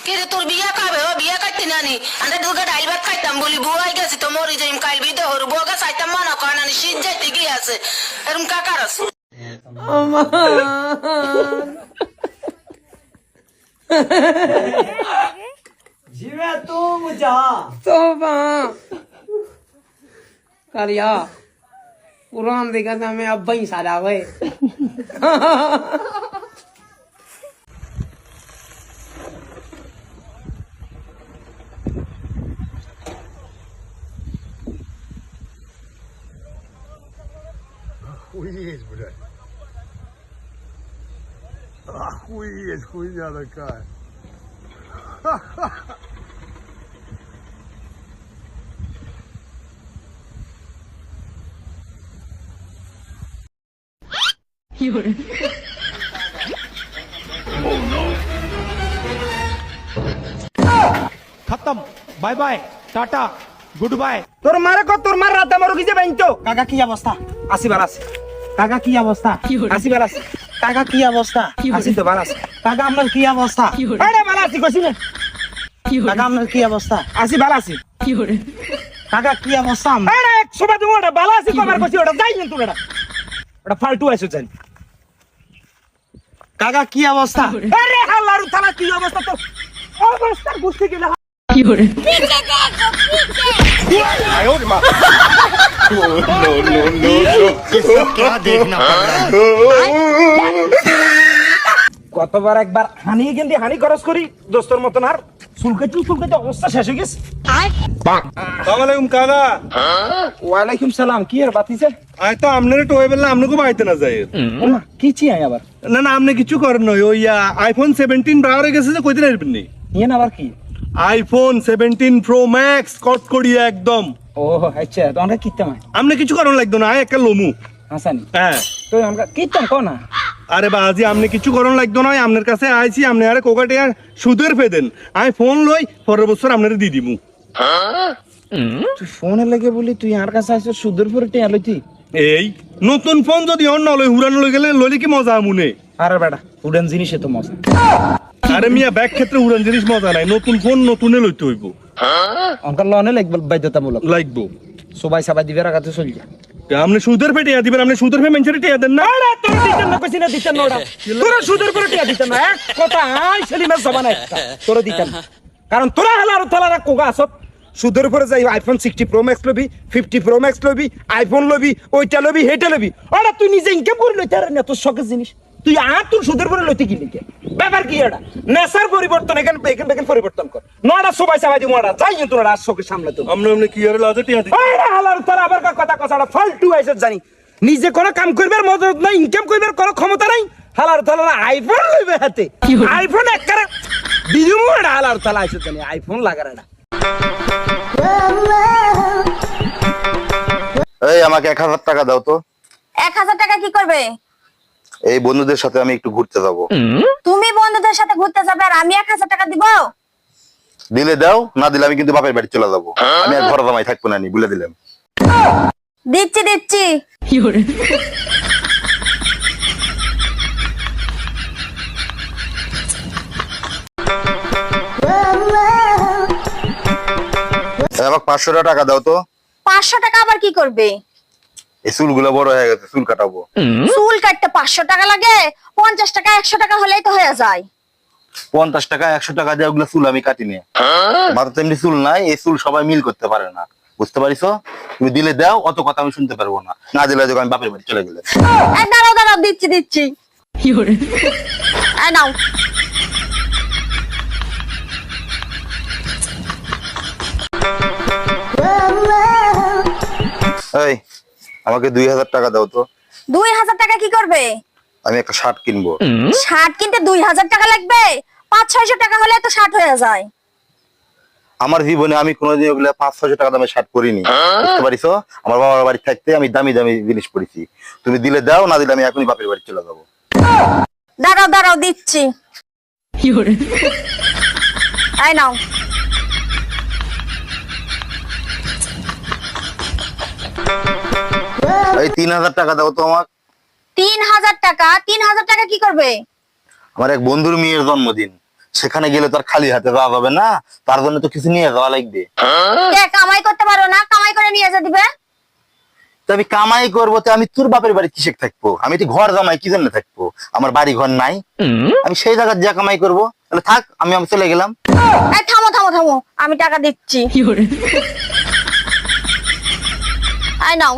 কিরে তোর বিয়া কাবে ও বিয়া কাটতে নানি আন্ডা দুর্গা ডাইল ভাত খাইতাম বলি বুয়াই গেছি তো মরি যাইম কাল বিদে হর বুয়া চাইতাম মনে কয় নানি শীত যাইতে গিয়ে আছে এরম কাকার আছে जिवे तुम जा तोबा करिया कुरान देखा था मैं अब ही सारा हुए Охуеть, блядь. Охуеть, хуйня такая. खत्म bye bye tata goodbye তোর মারে কো তোর মার রাতে মরু কিছে বাইতো কাকা কি অবস্থা আসি বালাস কাকা কি অবস্থা আসি বালাস কাকা কি অবস্থা আসি তো বালাস কাকা আপনার কি অবস্থা আরে বালাসি কইছি না কাকা আপনার কি অবস্থা আসি বালাসি কাকা কি অবস্থা আরে সবাই তুমি ওটা বালাসি কবার কইছি ওটা যাই কিন্তু ওটা ফালতু আইছো জান কাকা কি অবস্থা আরে হাল্লারু থালা কি অবস্থা তো অবস্থা বুঝতে গেলে কতবার একবার হানি কিন্তু হানি খরচ করি দোস্তর মতন আর চুলকাইতে অবস্থা শেষ হয়ে গেছে সালামালাইকুম কাকা ওয়ালাইকুম সালাম কি আর বাতিছে আই তো আপনার টোয়ে বললে আপনাকে বাইতে না যায় ওমা কি চিয়াই আবার না না আপনি কিছু করেন নয় ওই আইফোন 17 বার হয়ে গেছে যে কইতে পারবেন নি নিয়ে না আবার কি আইফোন 17 প্রো ম্যাক্স কট করিয়া একদম ও আচ্ছা তো আমরা কিতাম আপনি কিছু করেন লাগতো না একটা লমু হাসানি হ্যাঁ তো আমরা কিতাম কো না আরে বাজি আপনি কিছু করন লাগতো না আপনার কাছে আইছি আপনি আরে কোকাটে সুদের ফে দেন আমি ফোন লই পরের বছর আপনারে দি দিমু তুই ফোনে লাগে বলি তুই আর কাছে আইছ সুদের পরে টিয়া লইতি এই নতুন ফোন যদি অন্য লই হুরানো লই গেলে লইলে কি মজা আমুনে আরে বেটা উড়ান জিনিসে তো মজা আরে মিয়া ব্যাগ ক্ষেত্রে উড়ান জিনিস মজা নাই নতুন ফোন নতুনে লইতে হইব অঙ্কার লনে লাগবে বাধ্যতামূলক লাগবো সবাই সবাই দিবে রাখাতে চল যা আপনি সুদের ফে টিয়া দিবেন আপনি সুদের ফে মেনচরে টিয়া দেন না আরে তোর দিতেন না কইছিনা দিতেন না ওটা তোরা সুদের পরে টিয়া দিতেন না এক কথা আই সেলিমের জবান একটা তোরা দিতেন না। কারণ তোরা হালার থালারা কোগা আসত সুদের উপরে যাই iPhone 60 pro max lobby 50 pro max lobby iPhone lobby ওইটা লবি হেটা লবি ওটা তুই নিজে ইনকাম করে লইতে আর না তোর শখের জিনিস তুই আর তোর সুদের পরে লইতে কি লিখে ব্যাপার কি এটা নেশার পরিবর্তন এখান পরিবর্তন কর নটা সবাই সবাই দিমু ওটা যাই কিন্তু ওটা আর চোখের সামনে তো আপনি কি আর লাজে টিয়া দিবেন আরে হালার থালা আবার কথা কথাটা ফালতু আইছত জানি নিজে কোনো কাম করবার মদত নাই ইনকাম করবার কোনো ক্ষমতা নাই হালার থালা আইফোন লইবে হাতে আইফোন একবারে দিদিমু এটা হালার থালা আইছত জানি আইফোন লাগার এটা এই আমাকে 1000 টাকা দাও তো 1000 টাকা কি করবে? এই বন্ধুদের সাথে আমি একটু ঘুরতে যাব তুমি বন্ধুদের সাথে ঘুরতে যাবে আর আমি 1000 টাকা দিব? দিলে দাও না দিলে আমি কিন্তু বাপের বাড়ি চলে যাব আমি আর ঘরে জামাই থাকবো না নি বলে দিলাম দিচ্ছি আমাকে 500 টাকা দাও তো 500 টাকা আবার কি করবে? এই চুলগুলো বড় হয়ে গেছে চুল কাটাবো চুল কাটতে 500 টাকা লাগে? 50 টাকা 100 টাকা হলেই তো হয়ে যায়। 50 টাকা 100 টাকা দিয়ে ওগুলো চুল আমি কাটি নে মাথা তেমনি চুল নাই এই চুল সবাই মিল করতে পারে না বুঝতে পারিছো তুমি দিলে দাও অত কথা আমি শুনতে পারবো না না দিলে যখন আমি বাপের বাড়ি চলে গেলে এই দাঁড়াও দিচ্ছি এই নাও এই আমাকে 2000 টাকা দাও তো 2000 টাকা কি করবে? আমি একটা শার্ট কিনবো শার্ট কিনতে 2000 টাকা লাগবে? 500-600 টাকা হলে তো শার্ট হয়ে যায়। আমার জীবনে আমি কোনোদিন ওগুলো 500-600 টাকা দামের শার্ট পরিনি বুঝতে পারিছো আমার বাবার বাড়ি থাকতে আমি দামি দামি জিনিস পরেছি তুমি দিলে দাও না দিলে আমি এখনই বাপের বাড়ি চলে যাবো দাঁড়াও দিচ্ছি এই নাও এই 3000 টাকা দাও তো আমার 3000 টাকা? 3000 টাকা কি করবে? আমার এক বন্ধুর মেয়ের জন্মদিন সেখানে গেলে তো আর খালি হাতে যাওয়া যাবে না, তার জন্য তো কিছু নিয়ে যাওয়া লাগবে। কে কামাই করতে পারো না, কামাই করে নিয়ে যা দিবে। তো আমি কামাই করবো, তো আমি তোর বাপের বাড়ি কিসে থাকবো? আমি তো ঘর জামাই কি জন্য থাকবো? আমার বাড়ি ঘর নাই, আমি সেই জায়গায় যা কামাই করবো। তাহলে থাক, আমি চলে গেলাম। এই থামো থামো থামো, আমি টাকা দিচ্ছি। আই নাও।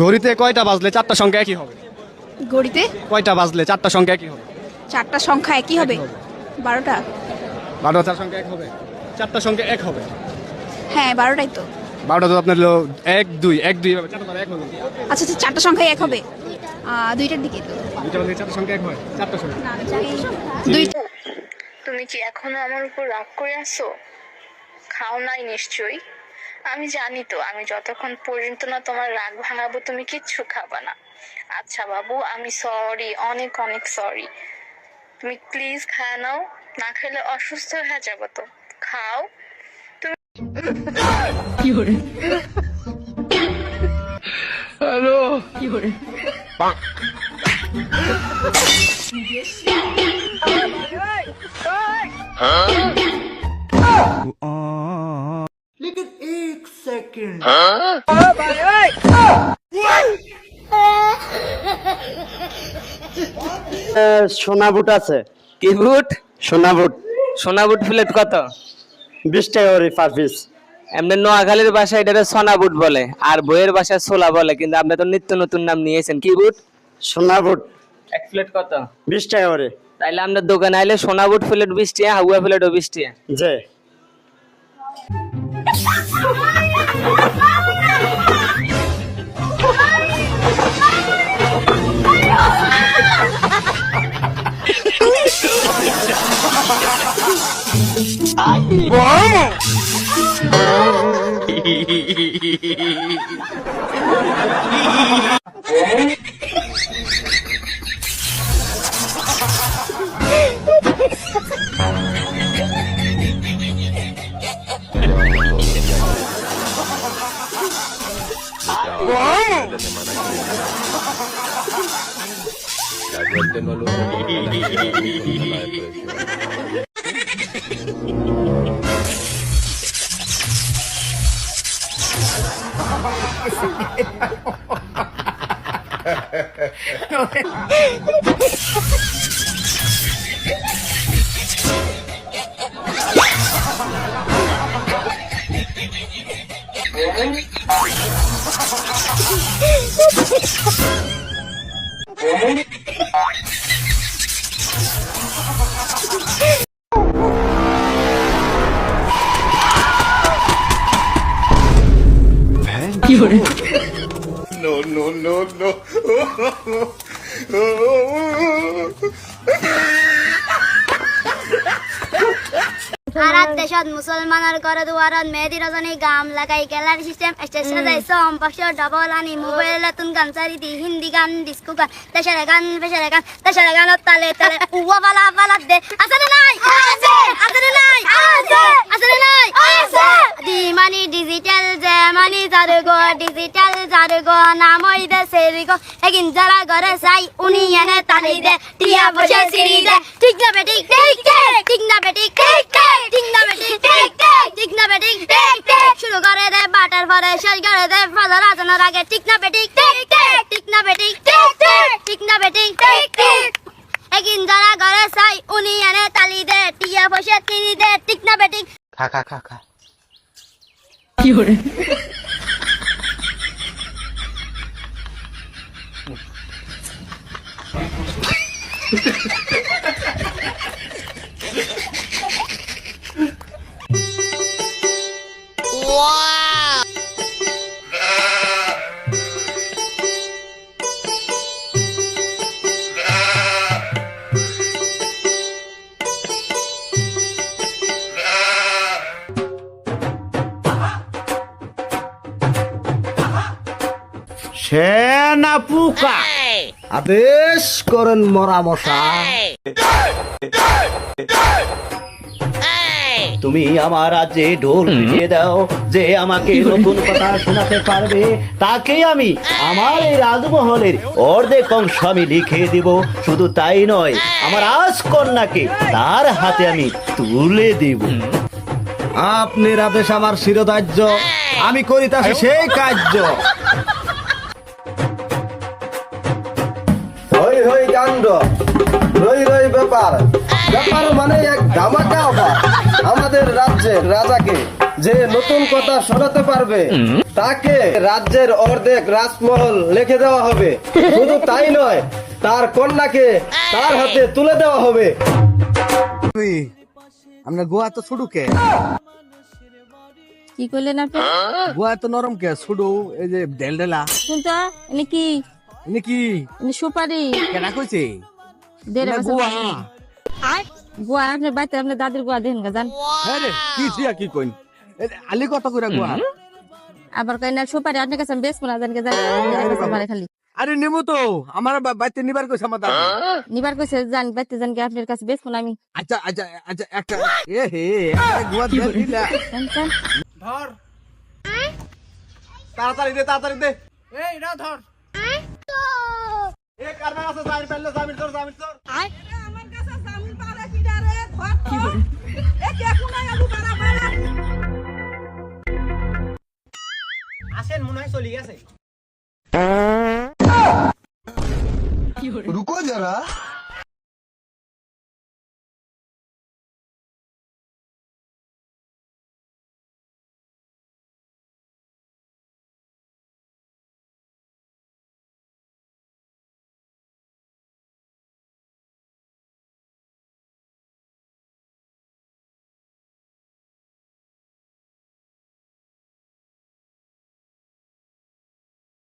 ঘড়িতে কয়টা বাজলে চারটা সংখ্যা একই হবে? ঘড়িতে কয়টা বাজলে চারটা সংখ্যা একই হবে? চারটা সংখ্যা একই হবে। 12টা। 12টা চার সংখ্যা এক হবে, চারটা সংখ্যা এক হবে। হ্যাঁ 12টাই তো। 12টা তো আপনার 1 2 1 2 হবে, চারটা এক হবে। আচ্ছা আচ্ছা, চারটা সংখ্যা এক হবে। 2টার দিকে তো। দুইটা বাজলে চারটা সংখ্যা এক হয়, চারটা সংখ্যা। দুই। তুমি কি এখনো আমার উপর রাগ করে আছো? খাও নাই নিশ্চয়ই। আমি জানি তো, আমি যতক্ষণ পর্যন্ত না তোমার রাগ ভাঙাবো তুমি কিচ্ছু খাবা না। আচ্ছা বাবু, আমি সরি, অনেক অনেক সরি। তুমি প্লিজ খায় নাও, না খেলে অসুস্থ হয়ে যাবো তো। খাও। সোনা বুট আছে? কি বুট? সোনা বুট সোনা বুট প্লেট কত? 20 টাকা করে পার পিস। এমনি নোয়াখালীর ভাষায় এটা সোনা বুট বলে, আর বইয়ের ভাষায় ছোলা বলে, কিন্তু আপনি তো নিত্য নতুন নাম নিয়েছেন। কি বুট? সোনা বুট এক প্লেট কত? 20 টাকা করে। তাইলে আপনার দোকানে আইলে সোনা বুট প্লেট 20 টাকা, হাউয়া প্লেটও 20 টাকা। জি। ভারত দেশত মুসলমানের ঘরে দুয়াৰত মেহেদি ৰজনী গাম লাগাই কেলাৰ চিষ্টেম ষ্টেজ সাজাই চম পাশৰ ডবল আনি মোবাইলতুন গান চাৰি দি হিন্দী গান ডিস্কো গান দেশৰে গান ফেশৰে গান দেশৰে গানত তালে তালে উৱা বালা বালা দে আছে নে নাই? আছে। আছে নে নাই? আছে। আছে নে নাই? আছে। দি মানি ডিজিটাল যে মানি জারগো ডিজিটাল জারগো নামই দে সেরিগো এগিন যারা ঘরে চাই উনি এনে তালি দে টিয়া বসে সিঁড়ি দে ঠিক না বেটি ঠিক ঠিক না বেটি ঠিক ঠিক না বেটি ঠিক ঠিক না বেটি ঠিক শুরু করে দে বাটার পরে শেষ করে দে ফাজার আজানোর আগে ঠিক না বেটি ঠিক ঠিক না বেটি ঠিক ঠিক না বেটি ঠিক এগিন যারা ঘরে চাই উনি এনে তালি দে টিয়া বসে সিঁড়ি দে ঠিক না বেটি খা খা খা খা। সেনা পুকা আদেশ করেন মরা মশা। তুমি আমার রাজ্যে ঢোল পিটিয়ে দাও, যে আমাকে নতুন কথা শোনাতে পারবে তাকে আমি আমার এই রাজমহলের অর্ধেক অংশ আমি লিখে দিব। শুধু তাই নয়, আমার রাজকন্যাকে তার হাতে আমি তুলে দিব। আপনার আদেশ আমার শিরোধার্য, আমি করিতাছি সেই কার্য। হই হই কাণ্ড, রই রই ব্যাপার, ব্যাপার মানে এক ধামাকা অফার। আমাদের রাজ্যের রাজাকে যে নতুন কথা শোনাতে পারবে তাকে রাজ্যের অর্ধেক রাজমহল লিখে দেওয়া হবে। শুধু তাই নয়, তার কন্যাকে তার হাতে তুলে দেওয়া হবে। আমরা গোয়া তো ছুডু কে, কি করলেন আপনি? গোয়া তো নরম কে, ছুডু এই যে ঢেলঢেলা শুনতো এনে কি নাকি এনে সুপারি কেনা কইছে দেড় না বছর গোয়া। গোয়া আপনার বাড়িতে আপনার দাদির গোয়া দেন গান হ্যাঁ রে, কি দিয়া কি কইন আলি কত করে গোয়া? আবার কই না সুপারি আপনার কাছে বেশ মনে জান গান মানে খালি আরে নেমু তো, আমার বাইতে নিবার কইছে আমার দাদা। নিবার কইছে জান বাইতে জান কি আপনার কাছে বেশ মনে আমি আচ্ছা আচ্ছা আচ্ছা, একটা এ হে একটা গোয়া দিয়ে দিলা। জান জান ধর তাড়াতাড়ি দে, তাড়াতাড়ি দে। এই না ধর। এ কারবার আছে, জামিন পেলে জামিন ধর, জামিন ধর। আমার কাছে জামিন পারে কি রে ধর এ কে কোনায় আলু বাড়া বাড়া আসেন, মনে হয় চলে গেছে। রুকো যারা।